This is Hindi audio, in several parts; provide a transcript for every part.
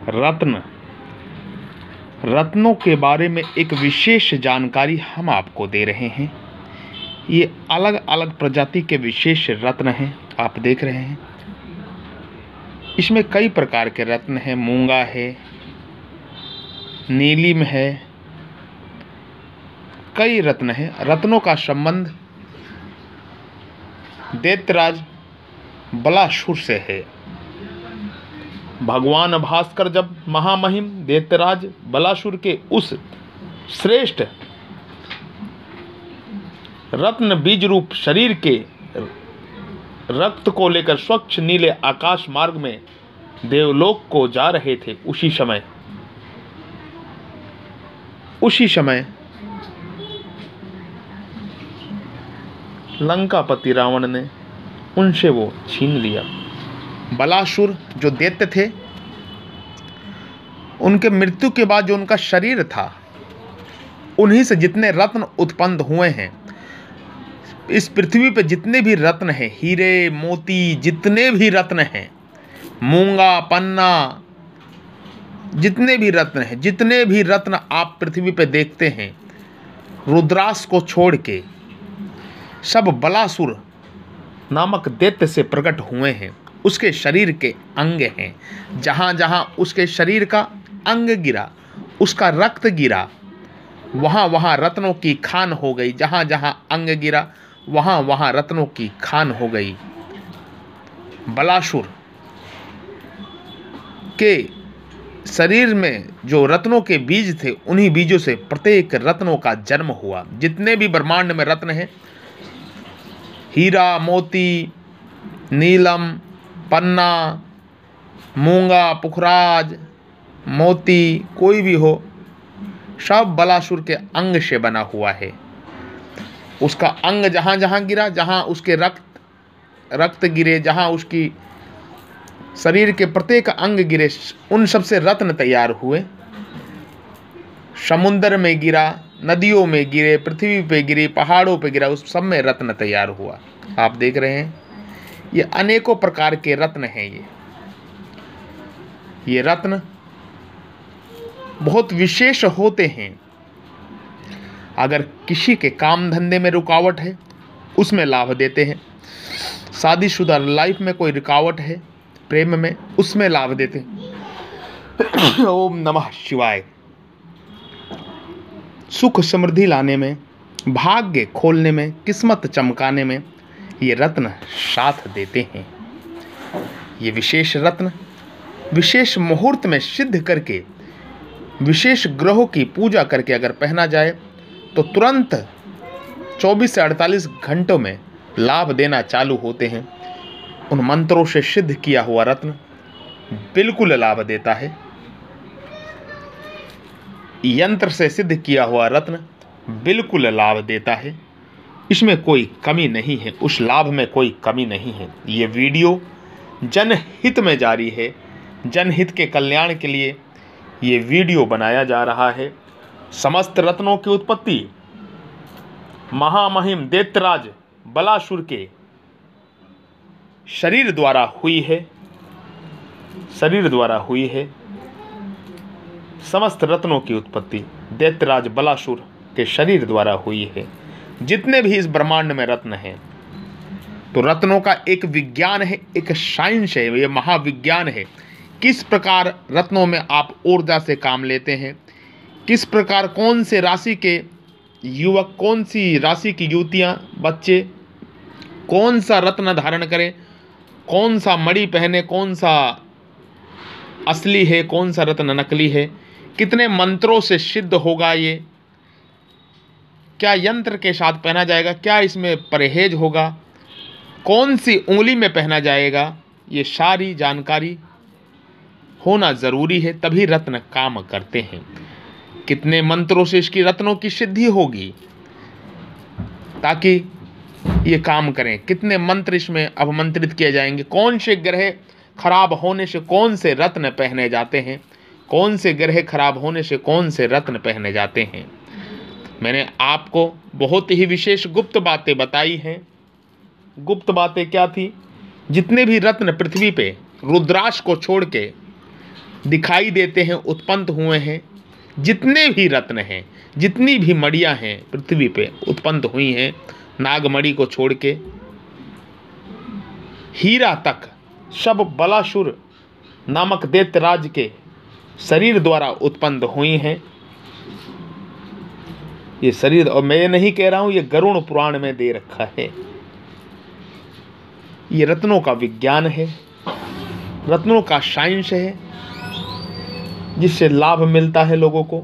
रत्न, रत्नों के बारे में एक विशेष जानकारी हम आपको दे रहे हैं। ये अलग अलग प्रजाति के विशेष रत्न हैं, आप देख रहे हैं। इसमें कई प्रकार के रत्न हैं। मूंगा है, नीलिम है, कई रत्न हैं। रत्नों का संबंध दैत्यराज बलासुर से है। भगवान भास्कर जब महामहिम दैत्यराज बलासुर के उस श्रेष्ठ रत्न बीज रूप शरीर के रक्त को लेकर स्वच्छ नीले आकाश मार्ग में देवलोक को जा रहे थे, उसी समय लंकापति रावण ने उनसे वो छीन लिया। बलासुर जो दैत्य थे, उनके मृत्यु के बाद जो उनका शरीर था, उन्हीं से जितने रत्न उत्पन्न हुए हैं। इस पृथ्वी पे जितने भी रत्न हैं, हीरे मोती, जितने भी रत्न हैं, मूंगा पन्ना, जितने भी रत्न हैं, जितने भी रत्न आप पृथ्वी पे देखते हैं, रुद्राक्ष को छोड़ के सब बलासुर नामक दैत्य से प्रकट हुए हैं। उसके शरीर के अंग हैं। जहाँ जहाँ उसके शरीर का अंग गिरा, उसका रक्त गिरा, वहाँ वहाँ रत्नों की खान हो गई। जहाँ जहाँ अंग गिरा, वहाँ वहाँ रत्नों की खान हो गई। बलासुर के शरीर में जो रत्नों के बीज थे, उन्हीं बीजों से प्रत्येक रत्नों का जन्म हुआ। जितने भी ब्रह्मांड में रत्न हैं, हीरा मोती, नीलम, पन्ना, मूंगा, पुखराज, मोती, कोई भी हो, सब बलासुर के अंग से बना हुआ है। उसका अंग जहाँ जहाँ गिरा, जहाँ उसके रक्त गिरे, जहाँ उसकी शरीर के प्रत्येक अंग गिरे, उन सब से रत्न तैयार हुए। समुद्र में गिरा, नदियों में गिरे, पृथ्वी पे गिरे, पहाड़ों पे गिरा, उस सब में रत्न तैयार हुआ। आप देख रहे हैं, ये अनेकों प्रकार के रत्न हैं। ये रत्न बहुत विशेष होते हैं। अगर किसी के काम धंधे में रुकावट है, उसमें लाभ देते हैं। शादीशुदा लाइफ में कोई रुकावट है, प्रेम में, उसमें लाभ देते हैं। ओम नमः शिवाय। सुख समृद्धि लाने में, भाग्य खोलने में, किस्मत चमकाने में ये रत्न साथ देते हैं। ये विशेष रत्न विशेष मुहूर्त में सिद्ध करके, विशेष ग्रहों की पूजा करके अगर पहना जाए तो तुरंत 24 से 48 घंटों में लाभ देना चालू होते हैं। उन मंत्रों से सिद्ध किया हुआ रत्न बिल्कुल लाभ देता है। यंत्र से सिद्ध किया हुआ रत्न बिल्कुल लाभ देता है। इसमें कोई कमी नहीं है, उस लाभ में कोई कमी नहीं है। ये वीडियो जनहित में जारी है, जनहित के कल्याण के लिए ये वीडियो बनाया जा रहा है। समस्त रत्नों की उत्पत्ति महामहिम दैत्यराज बलासुर के शरीर द्वारा हुई है, शरीर द्वारा हुई है। समस्त रत्नों की उत्पत्ति दैत्यराज बलासुर के शरीर द्वारा हुई है। जितने भी इस ब्रह्मांड में रत्न हैं, तो रत्नों का एक विज्ञान है, एक साइंस है, ये महाविज्ञान है। किस प्रकार रत्नों में आप ऊर्जा से काम लेते हैं, किस प्रकार कौन से राशि के युवक, कौन सी राशि की युवतियाँ, बच्चे कौन सा रत्न धारण करें, कौन सा मणि पहने, कौन सा असली है, कौन सा रत्न नकली है, कितने मंत्रों से सिद्ध होगा ये, क्या यंत्र के साथ पहना जाएगा, क्या इसमें परहेज होगा, कौन सी उंगली में पहना जाएगा, ये सारी जानकारी होना ज़रूरी है, तभी रत्न काम करते हैं। कितने मंत्रों से इसकी रत्नों की सिद्धि होगी ताकि ये काम करें, कितने मंत्र इसमें अवमंत्रित किए जाएंगे, कौन से ग्रह खराब होने से कौन से रत्न पहने जाते हैं, कौन से ग्रह खराब होने से कौन से रत्न पहने जाते हैं। मैंने आपको बहुत ही विशेष गुप्त बातें बताई हैं। गुप्त बातें क्या थी? जितने भी रत्न पृथ्वी पे रुद्राक्ष को छोड़ के दिखाई देते हैं, उत्पन्न हुए हैं। जितने भी रत्न हैं, जितनी भी मणियाँ हैं पृथ्वी पे उत्पन्न हुई हैं, नागमणि को छोड़ के हीरा तक, सब बलासुर नामक दैत्यराज के शरीर द्वारा उत्पन्न हुई हैं। ये शरीर, और मैं ये नहीं कह रहा हूं, ये गरुड़ पुराण में दे रखा है। ये रत्नों का विज्ञान है, रत्नों का साइंस है, जिससे लाभ मिलता है लोगों को।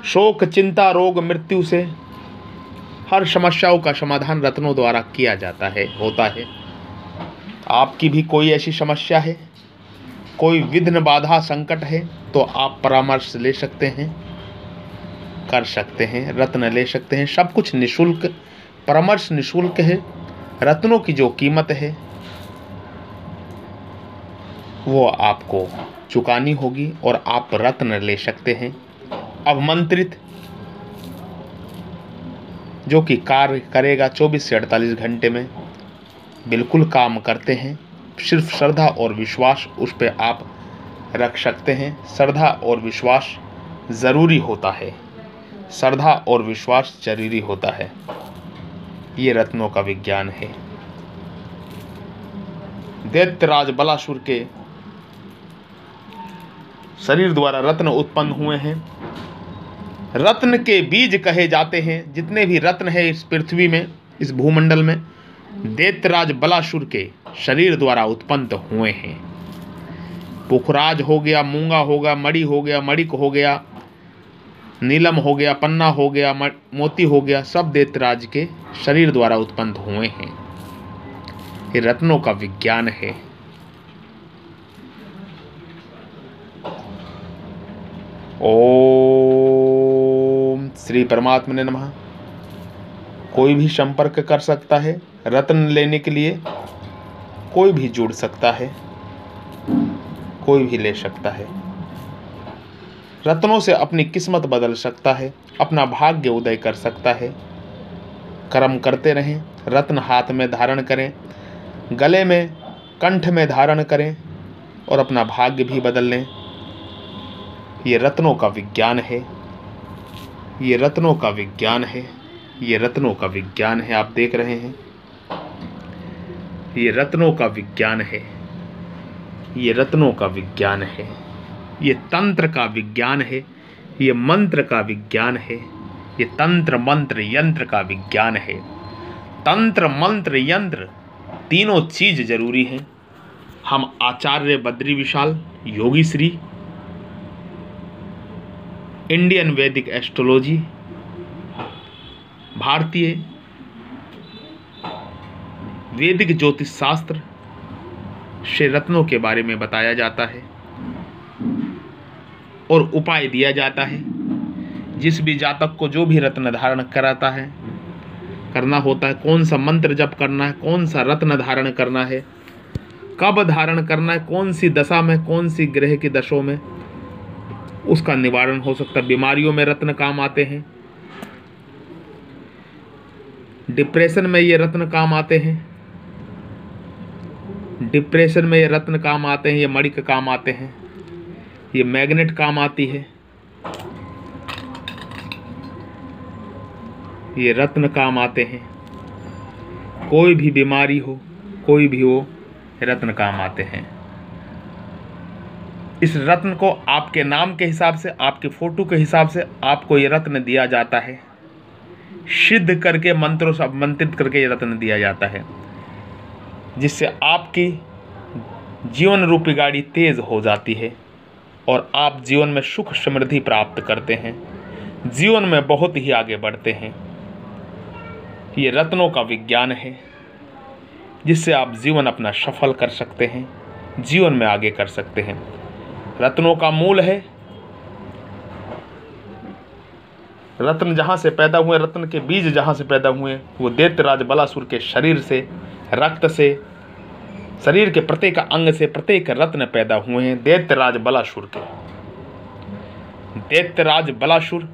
शोक, चिंता, रोग, मृत्यु से हर समस्याओं का समाधान रत्नों द्वारा किया जाता है, होता है। आपकी भी कोई ऐसी समस्या है, कोई विघ्न, बाधा, संकट है, तो आप परामर्श ले सकते हैं, कर सकते हैं, रत्न ले सकते हैं। सब कुछ निःशुल्क, परामर्श निःशुल्क है। रत्नों की जो कीमत है वो आपको चुकानी होगी और आप रत्न ले सकते हैं अवमंत्रित, जो कि कार्य करेगा 24 से 48 घंटे में। बिल्कुल काम करते हैं। सिर्फ श्रद्धा और विश्वास उस पर आप रख सकते हैं। श्रद्धा और विश्वास ज़रूरी होता है, श्रद्धा और विश्वास जरूरी होता है। ये रत्नों का विज्ञान है। दैत्यराज बलासुर के शरीर द्वारा रत्न उत्पन्न हुए हैं। रत्न के बीज कहे जाते हैं। जितने भी रत्न है इस पृथ्वी में, इस भूमंडल में, दैत्यराज बलासुर के शरीर द्वारा उत्पन्न हुए हैं। पुखराज हो गया, मूंगा हो गया, मणि हो गया, मणिक हो गया, नीलम हो गया, पन्ना हो गया, मोती हो गया, सब दैत्यराज के शरीर द्वारा उत्पन्न हुए हैं। ये रत्नों का विज्ञान है। ओम श्री परमात्मा ने नमः। कोई भी संपर्क कर सकता है रत्न लेने के लिए, कोई भी जुड़ सकता है, कोई भी ले सकता है। रत्नों से अपनी किस्मत बदल सकता है, अपना भाग्य उदय कर सकता है। कर्म करते रहें, रत्न हाथ में धारण करें, गले में, कंठ में धारण करें और अपना भाग्य भी बदल लें। ये रत्नों का विज्ञान है, ये रत्नों का विज्ञान है, ये रत्नों का विज्ञान है। आप देख रहे हैं, ये रत्नों का विज्ञान है, ये रत्नों का विज्ञान है। ये तंत्र का विज्ञान है, ये मंत्र का विज्ञान है, ये तंत्र, मंत्र, यंत्र का विज्ञान है। तंत्र, मंत्र, यंत्र तीनों चीज जरूरी हैं। हम आचार्य बद्री विशाल योगी श्री इंडियन वैदिक एस्ट्रोलॉजी, भारतीय वैदिक ज्योतिष शास्त्र से रत्नों के बारे में बताया जाता है और उपाय दिया जाता है। जिस भी जातक को जो भी रत्न धारण कराता है, करना होता है, कौन सा मंत्र जप करना है, कौन सा रत्न धारण करना है, कब धारण करना है, कौन सी दशा में, कौन सी ग्रह की दशों में, उसका निवारण हो सकता है। बीमारियों में रत्न काम आते हैं, डिप्रेशन में ये रत्न काम आते हैं, डिप्रेशन में ये रत्न काम आते हैं, ये मणिक काम आते हैं, ये मैग्नेट काम आती है, ये रत्न काम आते हैं। कोई भी बीमारी हो, कोई भी हो, रत्न काम आते हैं। इस रत्न को आपके नाम के हिसाब से, आपके फोटो के हिसाब से आपको ये रत्न दिया जाता है। सिद्ध करके, मंत्रों से मंत्रित करके ये रत्न दिया जाता है, जिससे आपकी जीवन रूपी गाड़ी तेज हो जाती है और आप जीवन में सुख समृद्धि प्राप्त करते हैं, जीवन में बहुत ही आगे बढ़ते हैं। ये रत्नों का विज्ञान है, जिससे आप जीवन अपना सफल कर सकते हैं, जीवन में आगे कर सकते हैं। रत्नों का मूल है, रत्न जहाँ से पैदा हुए, रत्न के बीज जहाँ से पैदा हुए, वो दैत्यराज बलासुर के शरीर से, रक्त से, शरीर के प्रत्येक अंग से प्रत्येक रत्न पैदा हुए हैं दैत्यराज बलासुर के। दैत्यराज बलासुर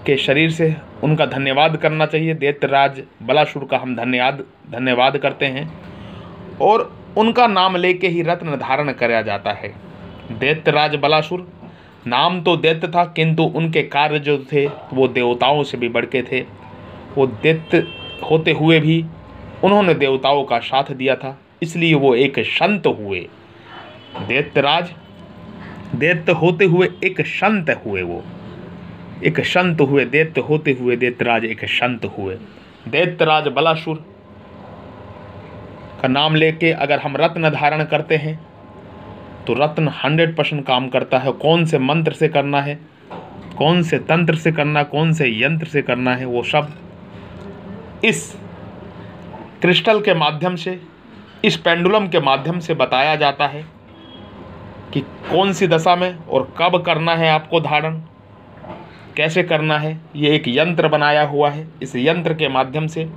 के शरीर से उनका धन्यवाद करना चाहिए। दैत्यराज बलासुर का हम धन्यवाद करते हैं और उनका नाम लेके ही रत्न धारण कराया जाता है। दैत्यराज बलासुर नाम तो दैत्य था, किंतु उनके कार्य जो थे वो देवताओं से भी बढ़ के थे। वो दैत्य होते हुए भी उन्होंने देवताओं का साथ दिया था, इसलिए वो एक संत हुए। दैत्यराज दैत्य होते हुए एक संत हुए, वो एक संत हुए। दैत्य होते हुए दैत्यराज एक संत हुए। दैत्यराज बलासुर का नाम लेके अगर हम रत्न धारण करते हैं तो रत्न 100% काम करता है। कौन से मंत्र से करना है, कौन से तंत्र से करना, कौन से यंत्र से करना है, वो सब इस क्रिस्टल के माध्यम से, इस पेंडुलम के माध्यम से बताया जाता है कि कौन सी दशा में और कब करना है आपको धारण, कैसे करना है। ये एक यंत्र बनाया हुआ है, इस यंत्र के माध्यम से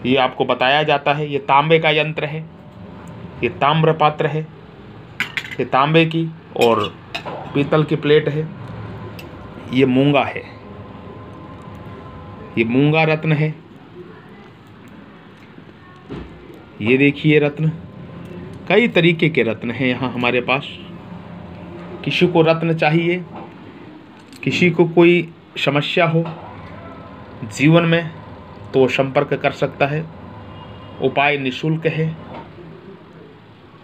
ये आपको बताया जाता है। ये तांबे का यंत्र है, ये ताम्र पात्र है, ये तांबे की और पीतल की प्लेट है। ये मूंगा है, ये मूंगा रत्न है। ये देखिए रत्न, कई तरीके के रत्न हैं यहाँ हमारे पास। किसी को रत्न चाहिए, किसी को कोई समस्या हो जीवन में तो वो संपर्क कर सकता है। उपाय निःशुल्क है।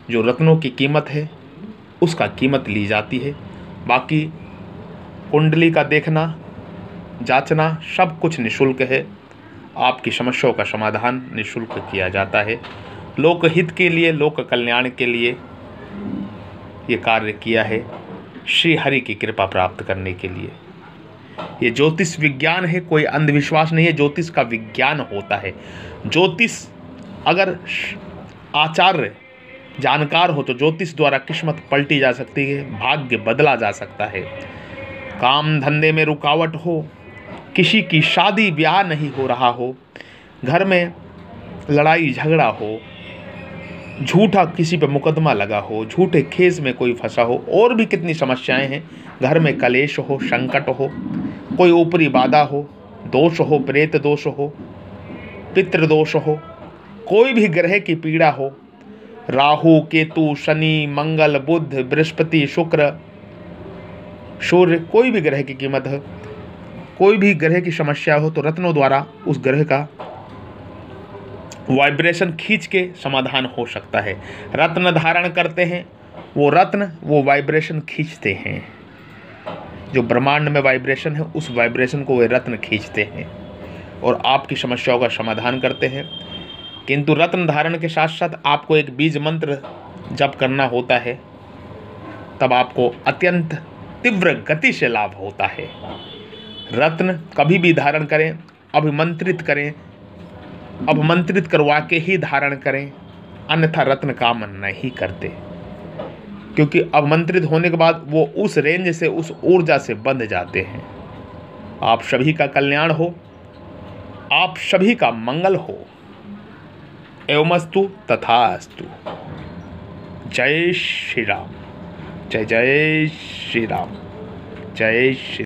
जो रत्नों की कीमत है उसका कीमत ली जाती है। बाकी कुंडली का देखना, जांचना सब कुछ निःशुल्क है। आपकी समस्याओं का समाधान निःशुल्क किया जाता है। लोकहित के लिए, लोक कल्याण के लिए ये कार्य किया है, श्री हरि की कृपा प्राप्त करने के लिए। ये ज्योतिष विज्ञान है, कोई अंधविश्वास नहीं है। ज्योतिष का विज्ञान होता है। ज्योतिष अगर आचार्य जानकार हो तो ज्योतिष द्वारा किस्मत पलटी जा सकती है, भाग्य बदला जा सकता है। काम धंधे में रुकावट हो, किसी की शादी ब्याह नहीं हो रहा हो, घर में लड़ाई झगड़ा हो, झूठा किसी पे मुकदमा लगा हो, झूठे खेस में कोई फंसा हो, और भी कितनी समस्याएं हैं। घर में कलेश हो, संकट हो, कोई ऊपरी बाधा हो, दोष हो, प्रेत दोष हो, पितृदोष हो, कोई भी ग्रह की पीड़ा हो, राहु केतु शनि मंगल बुध बृहस्पति शुक्र सूर्य, कोई भी ग्रह की कीमत है, कोई भी ग्रह की समस्या हो तो रत्नों द्वारा उस ग्रह का वाइब्रेशन खींच के समाधान हो सकता है। रत्न धारण करते हैं, वो रत्न वो वाइब्रेशन खींचते हैं। जो ब्रह्मांड में वाइब्रेशन है उस वाइब्रेशन को वे रत्न खींचते हैं और आपकी समस्याओं का समाधान करते हैं। किंतु रत्न धारण के साथ साथ आपको एक बीज मंत्र जप करना होता है, तब आपको अत्यंत तीव्र गति से लाभ होता है। रत्न कभी भी धारण करें, अभिमंत्रित करें, अभिमंत्रित करवा के ही धारण करें, अन्यथा रत्न काम नहीं करते, क्योंकि अभिमंत्रित होने के बाद वो उस रेंज से, उस ऊर्जा से बंध जाते हैं। आप सभी का कल्याण हो, आप सभी का मंगल हो। एवमस्तु तथास्तु। जय श्री राम। जय जय श्री राम। जय श्री